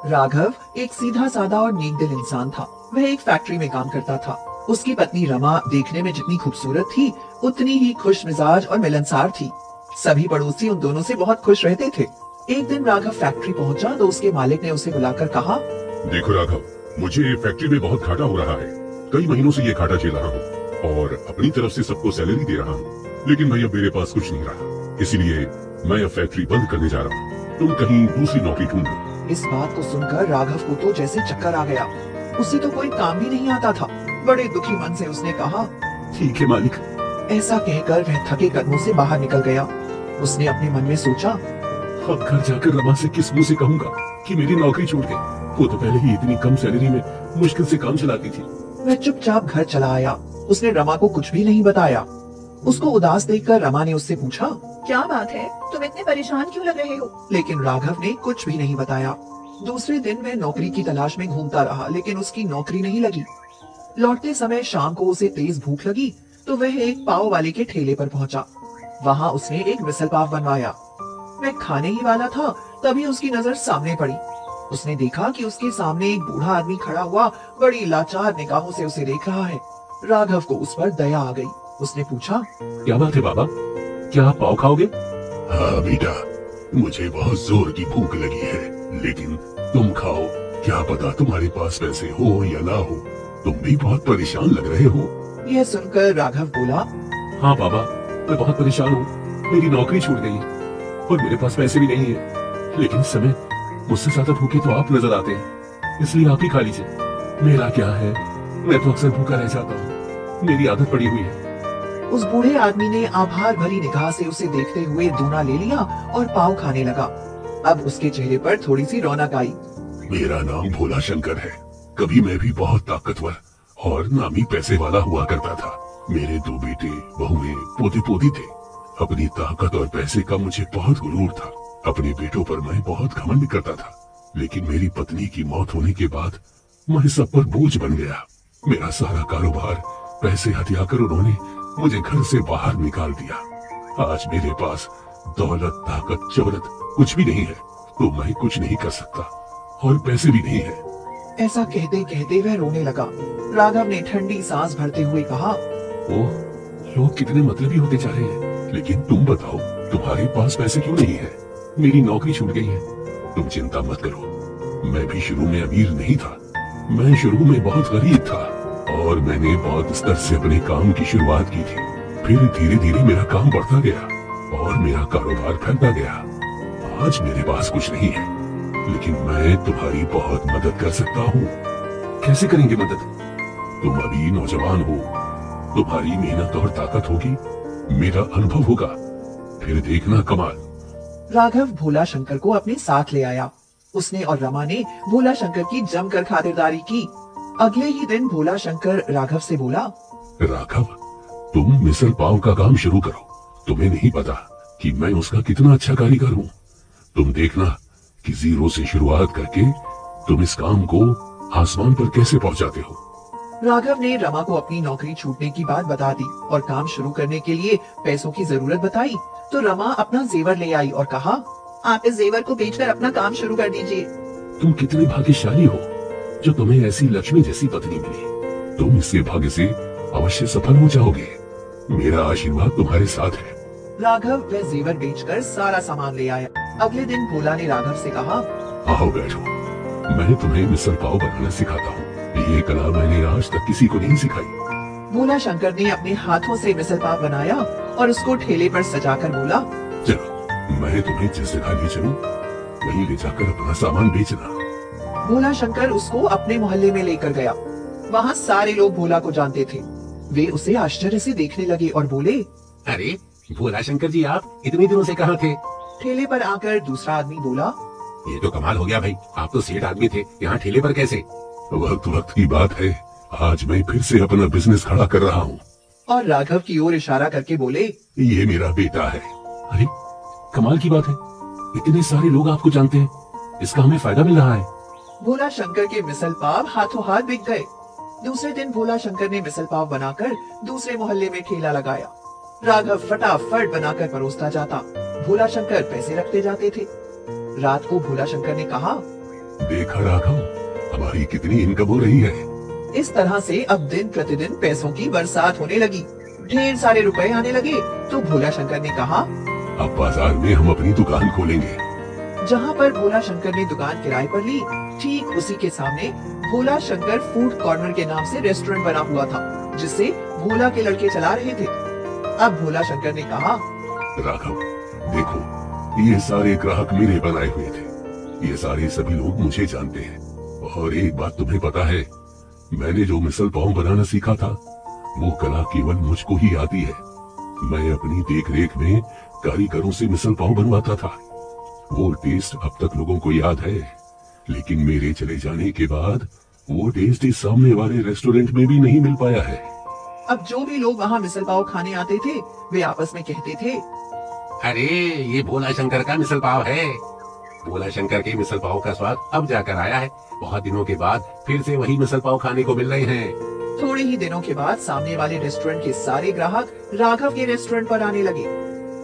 राघव एक सीधा सादा और नेक दिल इंसान था। वह एक फैक्ट्री में काम करता था। उसकी पत्नी रमा देखने में जितनी खूबसूरत थी, उतनी ही खुश मिजाज और मिलनसार थी। सभी पड़ोसी उन दोनों से बहुत खुश रहते थे। एक दिन राघव फैक्ट्री पहुंचा तो उसके मालिक ने उसे बुलाकर कहा, देखो राघव, मुझे फैक्ट्री में बहुत घाटा हो रहा है। कई महीनों से ये घाटा झेल रहा हूँ और अपनी तरफ से सबको सैलरी दे रहा हूँ, लेकिन भैया मेरे पास कुछ नहीं रहा। इसीलिए मैं अब फैक्ट्री बंद करने जा रहा हूँ। तुम कहीं दूसरी नौकरी ढूंढो। इस बात को सुनकर राघव को तो जैसे चक्कर आ गया। उसे तो कोई काम भी नहीं आता था। बड़े दुखी मन से उसने कहा, ठीक है मालिक। ऐसा कहकर वह थके कदमों से बाहर निकल गया। उसने अपने मन में सोचा, अब घर जाकर रमा से किस मुंह से कहूँगा कि मेरी नौकरी छूट गई। वो तो पहले ही इतनी कम सैलरी में मुश्किल से काम चलाती थी। वह चुपचाप घर चला आया। उसने रमा को कुछ भी नहीं बताया। उसको उदास देखकर रमा ने उससे पूछा, क्या बात है, तुम इतने परेशान क्यों लग रहे हो? लेकिन राघव ने कुछ भी नहीं बताया। दूसरे दिन वह नौकरी की तलाश में घूमता रहा, लेकिन उसकी नौकरी नहीं लगी। लौटते समय शाम को उसे तेज भूख लगी तो वह एक पाव वाले के ठेले पर पहुंचा। वहां उसने एक मिसल पाव बनवाया। वह खाने ही वाला था, तभी उसकी नजर सामने पड़ी। उसने देखा कि उसके सामने एक बूढ़ा आदमी खड़ा हुआ बड़ी लाचार निगाहों से उसे देख रहा है। राघव को उस पर दया आ गई। उसने पूछा, क्या बात है बाबा, क्या आप पाव खाओगे? हाँ बेटा, मुझे बहुत जोर की भूख लगी है, लेकिन तुम खाओ। क्या पता तुम्हारे पास पैसे हो या ना हो। तुम भी बहुत परेशान लग रहे हो। यह सुनकर राघव बोला, हाँ बाबा, मैं बहुत परेशान हूँ। मेरी नौकरी छूट गई और मेरे पास पैसे भी नहीं है, लेकिन इस समय मुझसे ज्यादा भूखे तो आप नजर आते हैं, इसलिए आप ही खा लीजिए। मेरा क्या है, मैं तो अक्सर भूखा रह जाता हूँ, मेरी आदत पड़ी हुई है। उस बूढ़े आदमी ने आभार भरी निगाह से उसे देखते हुए दूना ले लिया और पाव खाने लगा। अब उसके चेहरे पर थोड़ी सी रौनक आई। मेरा नाम भोला शंकर है। कभी मैं भी बहुत ताकतवर और नामी पैसे वाला हुआ करता था। मेरे 2 बेटे, बहुएं, पोते पोती थे। अपनी ताकत और पैसे का मुझे बहुत गुरूर था। अपने बेटों पर मैं बहुत घमंड करता था, लेकिन मेरी पत्नी की मौत होने के बाद मैं सब पर बोझ बन गया। मेरा सारा कारोबार पैसे हथियाकर उन्होंने मुझे घर से बाहर निकाल दिया। आज मेरे पास दौलत, ताकत, शोहरत कुछ भी नहीं है, तो मैं कुछ नहीं कर सकता और पैसे भी नहीं है। ऐसा कहते कहते वह रोने लगा। राघव ने ठंडी सांस भरते हुए कहा, ओह, लोग कितने मतलबी होते जा रहे हैं। लेकिन तुम बताओ, तुम्हारे पास पैसे क्यों नहीं है? मेरी नौकरी छूट गई है। तुम चिंता मत करो, मैं भी शुरू में अमीर नहीं था। मैं शुरू में बहुत गरीब था और मैंने बहुत स्तर से अपने काम की शुरुआत की थी। फिर धीरे धीरे मेरा काम बढ़ता गया और मेरा कारोबार फैलता गया। आज मेरे पास कुछ नहीं है, लेकिन मैं तुम्हारी बहुत मदद कर सकता हूँ। कैसे करेंगे मदद? तुम अभी नौजवान हो, तुम्हारी मेहनत और ताकत होगी, मेरा अनुभव होगा, फिर देखना कमाल। राघव भोला शंकर को अपने साथ ले आया। उसने और रमा ने भोला शंकर की जमकर खातिरदारी की। अगले ही दिन भोला शंकर राघव से बोला, राघव, तुम मिसल पाव का काम शुरू करो। तुम्हें नहीं पता कि मैं उसका कितना अच्छा कारीगर हूँ। तुम देखना कि जीरो से शुरुआत करके तुम इस काम को आसमान पर कैसे पहुँचाते हो। राघव ने रमा को अपनी नौकरी छूटने की बात बता दी और काम शुरू करने के लिए पैसों की जरूरत बताई। तो रमा अपना जेवर ले आई और कहा, आप इस जेवर को बेचकर अपना काम शुरू कर दीजिए। तुम कितने भाग्यशाली हो जो तुम्हें ऐसी लक्ष्मी जैसी पत्नी मिली। तुम इसके भाग्य से अवश्य सफल हो जाओगे। मेरा आशीर्वाद तुम्हारे साथ है। राघव वह जेवर बेचकर सारा सामान ले आया। अगले दिन भोला ने राघव से कहा, आओ बैठो, मैं तुम्हें मिसल पाव बनाना सिखाता हूँ। ये कला मैंने आज तक किसी को नहीं सिखाई। भोला शंकर ने अपने हाथों से मिसल पाव बनाया और उसको ठेले पर सजाकर बोला, चलो, मैं तुम्हें जिस जगह ले चलूं, वहीं ले जाकर अपना सामान बेचना। भोला शंकर उसको अपने मोहल्ले में लेकर गया। वहाँ सारे लोग भोला को जानते थे। वे उसे आश्चर्य से देखने लगे और बोले, अरे भोला शंकर जी, आप इतने दिनों से कहाँ थे? ठेले पर आकर दूसरा आदमी बोला, ये तो कमाल हो गया भाई, आप तो सेठ आदमी थे, यहाँ ठेले पर कैसे? वक्त वक्त की बात है, आज मैं फिर से अपना बिजनेस खड़ा कर रहा हूँ। और राघव की ओर इशारा करके बोले, ये मेरा बेटा है। अरे कमाल की बात है, इतने सारे लोग आपको जानते हैं, इसका हमें फायदा मिल रहा है। भोला शंकर के मिसल पाव हाथों हाथ बिक गए। दूसरे दिन भोला शंकर ने मिसल पाव बनाकर दूसरे मोहल्ले में ठेला लगाया। राघव फटाफट बनाकर परोसता जाता। भोला शंकर पैसे रखते जाते थे। रात को भोला शंकर ने कहा, देखा राघव, हमारी कितनी इनकम हो रही है। इस तरह से अब दिन प्रतिदिन पैसों की बरसात होने लगी। ढेर सारे रुपए आने लगे तो भोला शंकर ने कहा, अब बाजार में हम अपनी दुकान खोलेंगे। जहाँ पर भोला शंकर ने दुकान किराए पर ली, ठीक उसी के सामने भोला शंकर फूड कॉर्नर के नाम से रेस्टोरेंट बना हुआ था, जिसे भोला के लड़के चला रहे थे। अब भोला शंकर ने कहा, राघव देखो, ये सारे ग्राहक मेरे बनाए हुए थे। ये सारे सभी लोग मुझे जानते हैं। और एक बात तुम्हें पता है, मैंने जो मिसल पाव बनाना सीखा था, वो कला केवल मुझको ही आती है। मैं अपनी देख रेख में कारीगरों से मिसल पाव बनवाता था। वो टेस्ट अब तक लोगों को याद है, लेकिन मेरे चले जाने के बाद वो टेस्ट इस सामने वाले रेस्टोरेंट में भी नहीं मिल पाया है। अब जो भी लोग वहाँ मिसल पाव खाने आते थे, वे आपस में कहते थे, अरे ये भोला शंकर का मिसल पाव है। भोला शंकर के मिसल पाव का स्वाद अब जाकर आया है। बहुत दिनों के बाद फिर से वही मिसल पाव खाने को मिल रहे हैं। थोड़े ही दिनों के बाद सामने वाले रेस्टोरेंट के सारे ग्राहक राघव के रेस्टोरेंट पर आने लगे।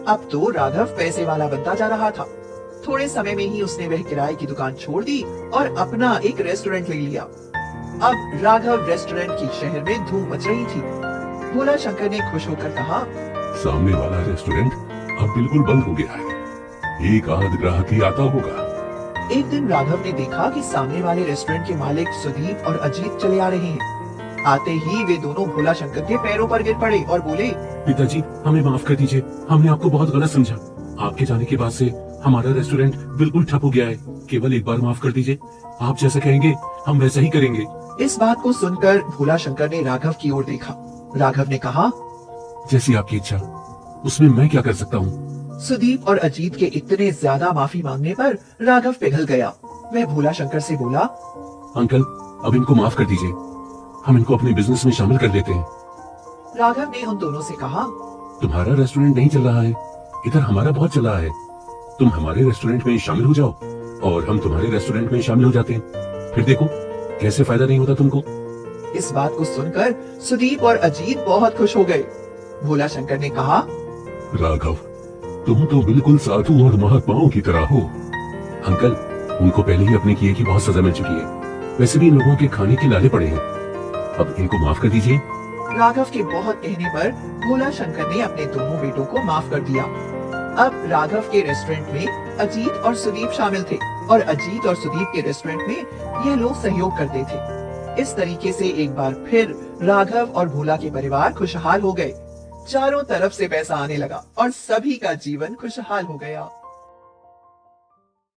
अब तो राघव पैसे वाला बनता जा रहा था। थोड़े समय में ही उसने वह किराए की दुकान छोड़ दी और अपना एक रेस्टोरेंट ले लिया। अब राघव रेस्टोरेंट की शहर में धूम मच रही थी। भोला शंकर ने खुश होकर कहा, सामने वाला रेस्टोरेंट अब बिल्कुल बंद हो गया है। एक आध ग्राहक ही आता होगा। एक दिन राघव ने देखा कि सामने वाले रेस्टोरेंट के मालिक सुदीप और अजीत चले आ रहे हैं। आते ही वे दोनों भोला शंकर के पैरों पर गिर पड़े और बोले, पिताजी हमें माफ कर दीजिए, हमने आपको बहुत गलत समझा। आपके जाने के बाद से हमारा रेस्टोरेंट बिल्कुल ठप हो गया है। केवल एक बार माफ कर दीजिए, आप जैसा कहेंगे हम वैसा ही करेंगे। इस बात को सुनकर भोला शंकर ने राघव की ओर देखा। राघव ने कहा, जैसी आपकी इच्छा, उसमें मैं क्या कर सकता हूँ। सुदीप और अजीत के इतने ज्यादा माफी मांगने पर राघव पिघल गया। वह भोला शंकर से बोला, अंकल अब इनको माफ कर दीजिए, हम इनको अपने बिजनेस में शामिल कर लेते हैं। राघव ने उन दोनों से कहा, तुम्हारा रेस्टोरेंट नहीं चल रहा है, इधर हमारा बहुत चल रहा है। तुम हमारे रेस्टोरेंट में शामिल हो जाओ और हम तुम्हारे रेस्टोरेंट में शामिल हो जाते हैं। फिर देखो कैसे फायदा नहीं होता तुमको। इस बात को सुनकर सुदीप और अजीत बहुत खुश हो गए। भोला शंकर ने कहा, राघव तुम तो बिल्कुल साधु और महात्माओं की तरह हो। अंकल उनको पहले ही अपने किए की बहुत सजा मिल चुकी है। वैसे भी इन लोगों के खाने के लाले पड़े हैं, अब इनको माफ कर दीजिए। राघव के बहुत कहने पर भोला शंकर ने अपने दोनों बेटों को माफ कर दिया। अब राघव के रेस्टोरेंट में अजीत और सुदीप शामिल थे और अजीत और सुदीप के रेस्टोरेंट में यह लोग सहयोग करते थे। इस तरीके से एक बार फिर राघव और भोला के परिवार खुशहाल हो गए। चारों तरफ से पैसा आने लगा और सभी का जीवन खुशहाल हो गया।